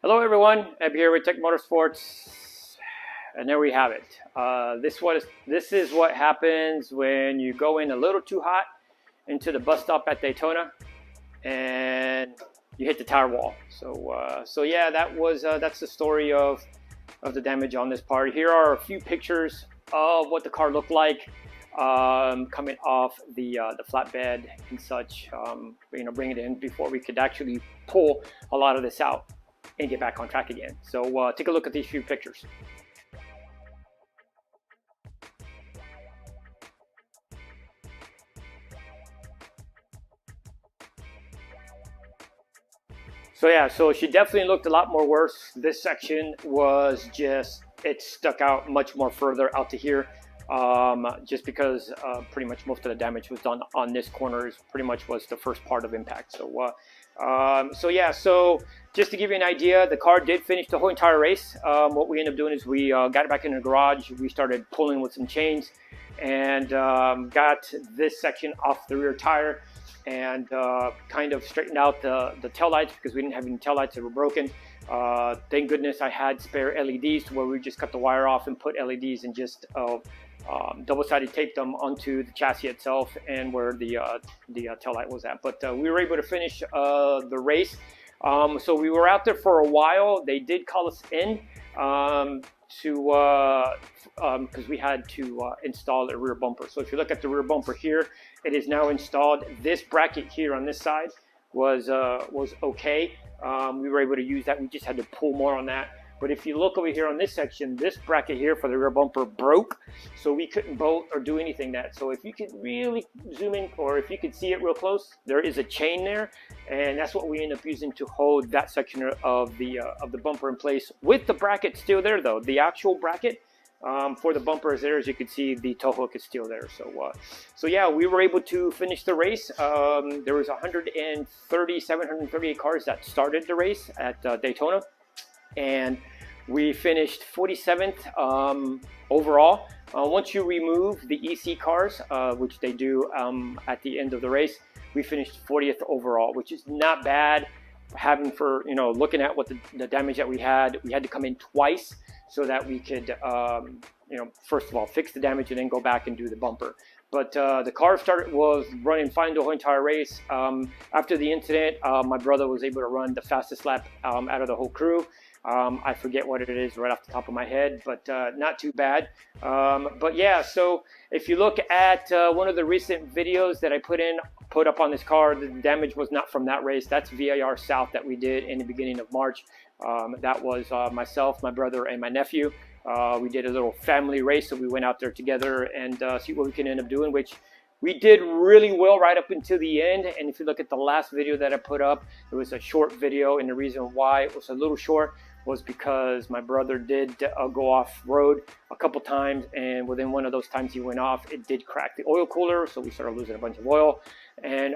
Hello everyone, Eb here with Tech Motorsports, and there we have it. This is what happens when you go in a little too hot into the bus stop at Daytona, and you hit the tire wall. So yeah, that's the story of the damage on this part. Here are a few pictures of what the car looked like coming off the flatbed and such. Bring it in before we could actually pull a lot of this out and get back on track again. So take a look at these few pictures. So yeah, so she definitely looked a lot more worse. This section was just, it stuck out much more further out to here. Just because pretty much most of the damage was done on this corner. Pretty much was the first part of impact. So yeah, so just to give you an idea, the car did finish the whole entire race. What we ended up doing is we got it back in the garage. We started pulling with some chains and got this section off the rear tire and kind of straightened out the tail lights because we didn't have any tail lights that were broken. Thank goodness I had spare LEDs to where we just cut the wire off and put LEDs and just double-sided taped them onto the chassis itself and where the tail light was at. But we were able to finish the race. So we were out there for a while. They did call us in because we had to install a rear bumper. So if you look at the rear bumper here, it is now installed. This bracket here on this side was okay. We were able to use that. We just had to pull more on that. But if you look over here on this section, this bracket here for the rear bumper broke, so we couldn't bolt or do anything that. So if you could really zoom in, or if you could see it real close, there is a chain there, and that's what we end up using to hold that section of the bumper in place. With the bracket still there, though, the actual bracket for the bumper is there. As you can see, the tow hook is still there. So yeah, we were able to finish the race. There was 738 cars that started the race at Daytona. And we finished 47th overall. Once you remove the EC cars, which they do at the end of the race, we finished 40th overall, which is not bad. Looking at what the damage that we had to come in twice so that we could, first of all, fix the damage and then go back and do the bumper. But the car was running fine the whole entire race. After the incident, my brother was able to run the fastest lap out of the whole crew. I forget what it is right off the top of my head, but not too bad. But yeah, so if you look at one of the recent videos that I put up on this car, the damage was not from that race. That's VIR South that we did in the beginning of March. That was myself, my brother, and my nephew. We did a little family race, so we went out there together and see what we can end up doing, which we did really well right up until the end. And if you look at the last video that I put up, it was a short video, and the reason why it was a little short was because my brother did go off road a couple times, and within one of those times he went off, it did crack the oil cooler, so we started losing a bunch of oil, and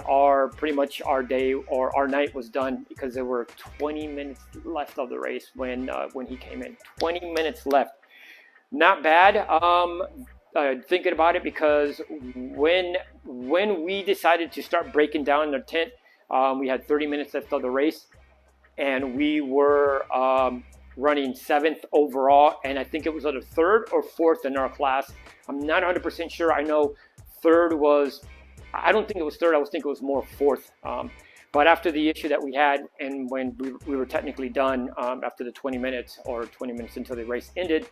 pretty much our day or our night was done because there were 20 minutes left of the race when he came in. 20 minutes left. Not bad. Thinking about it, because when we decided to start breaking down the tent, we had 30 minutes left of the race, and we were running 7th overall, and I think it was either 3rd or 4th in our class. I'm not 100% sure. I know 3rd was, I don't think it was 3rd, I think it was more 4th. But after the issue that we had, and when we were technically done after the 20 minutes or 20 minutes until the race ended,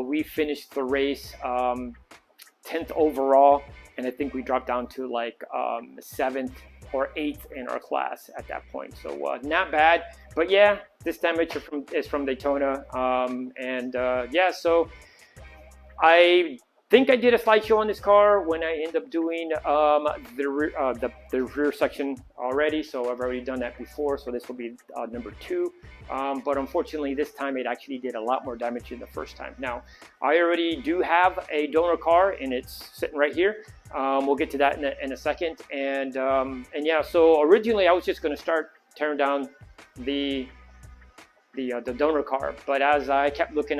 we finished the race 10th overall, and I think we dropped down to like 7th or 8th in our class at that point. So not bad, but yeah, this damage is from Daytona. Yeah, so I think I did a slideshow on this car when I end up doing the rear section already. So I've already done that before, so this will be number 2. But unfortunately, this time it actually did a lot more damage than the first time. Now, I already do have a donor car, and it's sitting right here. We'll get to that in a second. And yeah, so originally I was just going to start tearing down the donor car, but as I kept looking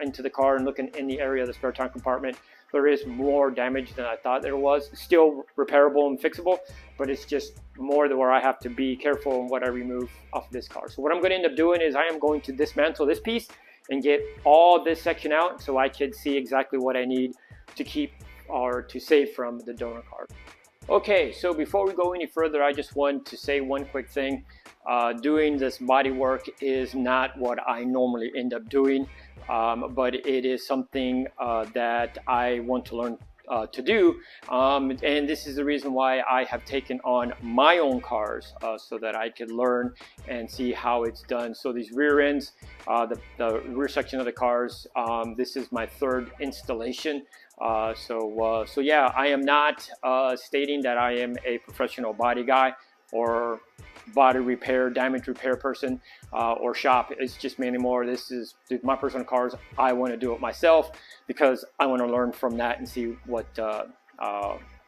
into the car and looking in the area of the spare tire compartment, there is more damage than I thought there was. Still repairable and fixable, but it's just more where I have to be careful in what I remove off this car. So what I'm going to end up doing is I am going to dismantle this piece and get all this section out so I can see exactly what I need to keep or to save from the donor car. Okay, so before we go any further, I just want to say one quick thing. Doing this body work is not what I normally end up doing, but it is something that I want to learn to do, and this is the reason why I have taken on my own cars so that I could learn and see how it's done. So these rear ends, the rear section of the cars, this is my third installation. So yeah, I am not stating that I am a professional body guy or body repair, damage repair person or shop. It's just mainly more, this is my personal cars. I want to do it myself because I want to learn from that and see what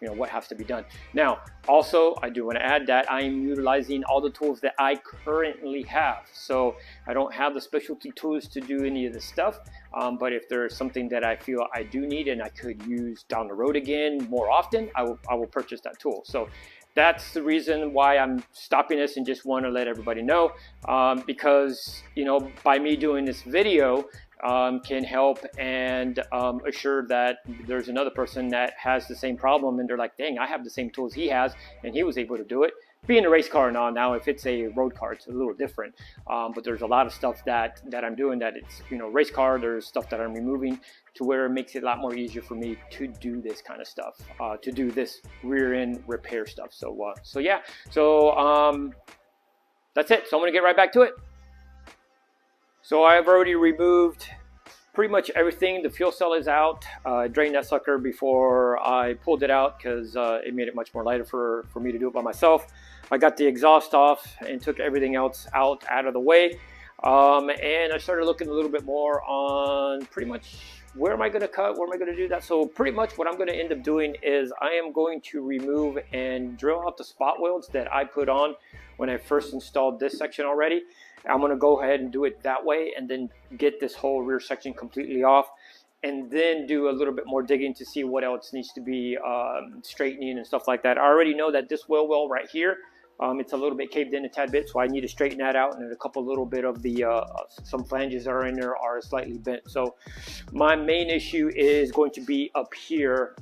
you know, what has to be done. Now, also, I do want to add that I am utilizing all the tools that I currently have. So I don't have the specialty tools to do any of this stuff, but if there is something that I feel I do need and I could use down the road again more often, I will purchase that tool. So that's the reason why I'm stopping this and just want to let everybody know, because, you know, by me doing this video, can help and assure that there's another person that has the same problem and they're like, dang, I have the same tools he has and he was able to do it. Being a race car and all, now if it's a road car, it's a little different, but there's a lot of stuff that I'm doing that it's, you know, race car. There's stuff that I'm removing to where it makes it a lot more easier for me to do this kind of stuff, to do this rear end repair stuff. So yeah, so that's it. So I'm gonna get right back to it. So I've already removed pretty much everything. The fuel cell is out. I drained that sucker before I pulled it out because it made it much more lighter for me to do it by myself. I got the exhaust off and took everything else out of the way. And I started looking a little bit more on pretty much where am I going to cut, where am I going to do that. So pretty much what I'm going to end up doing is I am going to remove and drill out the spot welds that I put on when I first installed this section already. I'm going to go ahead and do it that way and then get this whole rear section completely off and then do a little bit more digging to see what else needs to be straightening and stuff like that. I already know that this wheel well right here, it's a little bit caved in a tad bit, so I need to straighten that out, and then a couple little bit of the some flanges that are in there are slightly bent. So my main issue is going to be up here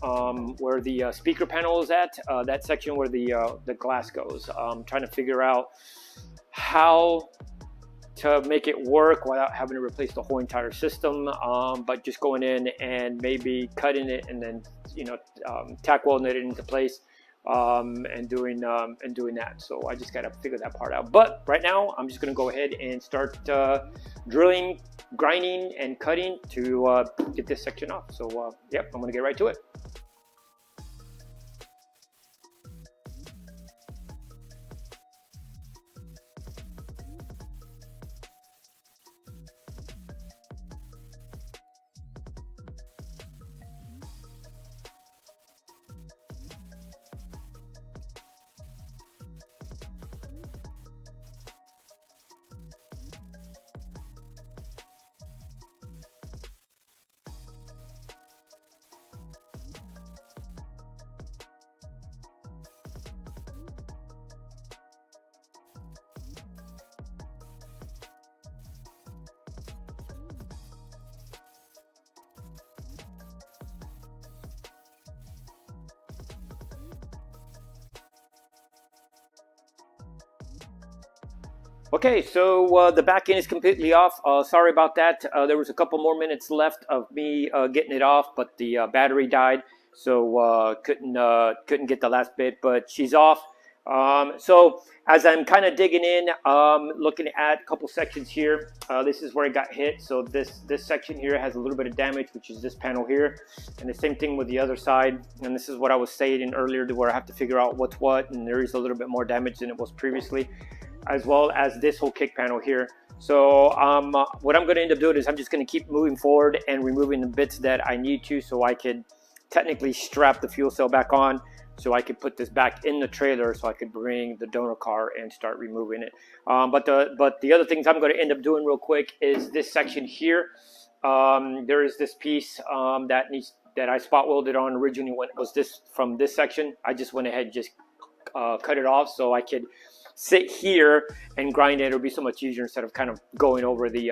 where the speaker panel is at, that section where the glass goes. I'm trying to figure out how to make it work without having to replace the whole entire system, but just going in and maybe cutting it and then, you know, tack welding it into place, and doing that. So I just got to figure that part out. But right now I'm just going to go ahead and start drilling, grinding, and cutting to get this section off. So yep, I'm going to get right to it. Okay, so the back end is completely off. Sorry about that. There was a couple more minutes left of me getting it off, but the battery died, so couldn't get the last bit. But she's off. So as I'm kind of digging in, looking at a couple sections here, this is where it got hit. So this section here has a little bit of damage, which is this panel here, and the same thing with the other side. And this is what I was saying earlier, to where I have to figure out what's what, and there is a little bit more damage than it was previously, as well as this whole kick panel here. So what I'm going to end up doing is I'm just going to keep moving forward and removing the bits that I need to, so I could technically strap the fuel cell back on, so I could put this back in the trailer, so I could bring the donor car and start removing it. But the other things I'm going to end up doing real quick is this section here. There is this piece that needs that I spot welded on originally when it was this from this section. I just went ahead and just cut it off so I could sit here and grind it. It'll be so much easier instead of kind of going over the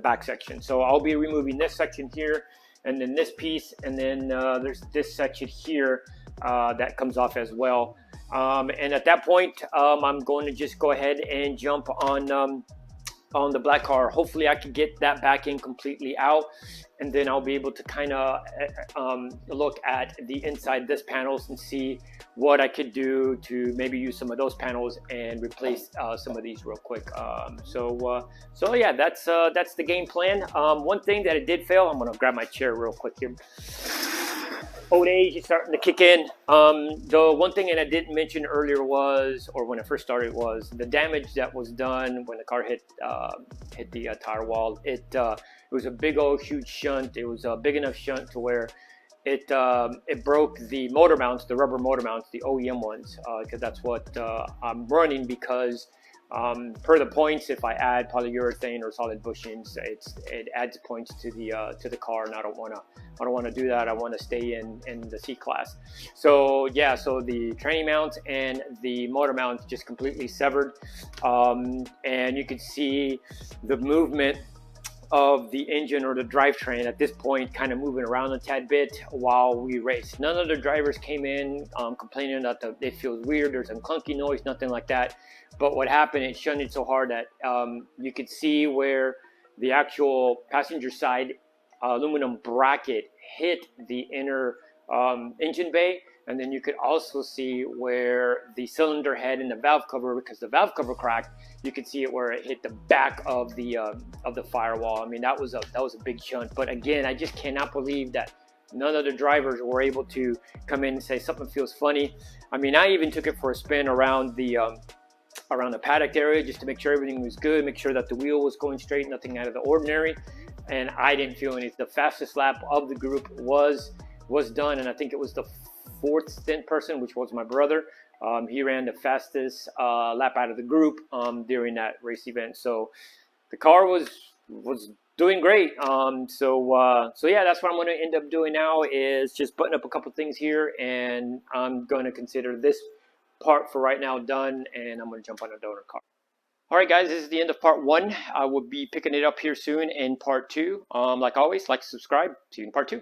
back section. So I'll be removing this section here, and then this piece, and then there's this section here that comes off as well. And at that point, I'm going to just go ahead and jump on the black car. Hopefully I can get that back end completely out, and then I'll be able to kind of look at the inside this panels and see what I could do to maybe use some of those panels and replace some of these real quick. So yeah, that's the game plan. One thing that it did fail, I'm gonna grab my chair real quick here. Old age is starting to kick in. The one thing that I didn't mention earlier was, or when I first started, was the damage that was done when the car hit the tire wall. It was a big old huge shunt. It was a big enough shunt to where it broke the motor mounts, the rubber motor mounts, the OEM ones, because that's what I'm running. Because per the points, if I add polyurethane or solid bushings, it adds points to the car, and I don't want to do that. I want to stay in the C class. So yeah, so the tranny mount and the motor mount just completely severed, and you can see the movement of the engine or the drivetrain at this point kind of moving around a tad bit while we raced. None of the drivers came in complaining that it feels weird, there's some clunky noise, nothing like that. But what happened, it shunted so hard that you could see where the actual passenger side aluminum bracket hit the inner engine bay, and then you could also see where the cylinder head and the valve cover, because the valve cover cracked, you could see it where it hit the back of the firewall. I mean, that was a big shunt. But again, I just cannot believe that none of the drivers were able to come in and say something feels funny. I mean, I even took it for a spin around the paddock area just to make sure everything was good, make sure that the wheel was going straight, nothing out of the ordinary. And I didn't feel anything. The fastest lap of the group was done, and I think it was the fourth stint person, which was my brother. He ran the fastest lap out of the group during that race event. So the car was doing great. So yeah, that's what I'm going to end up doing now, is just button up a couple things here, and I'm going to consider this part for right now done, and I'm going to jump on a donor car. All right, guys, this is the end of part 1. I will be picking it up here soon in part 2. Like always, like, subscribe. See you in part 2.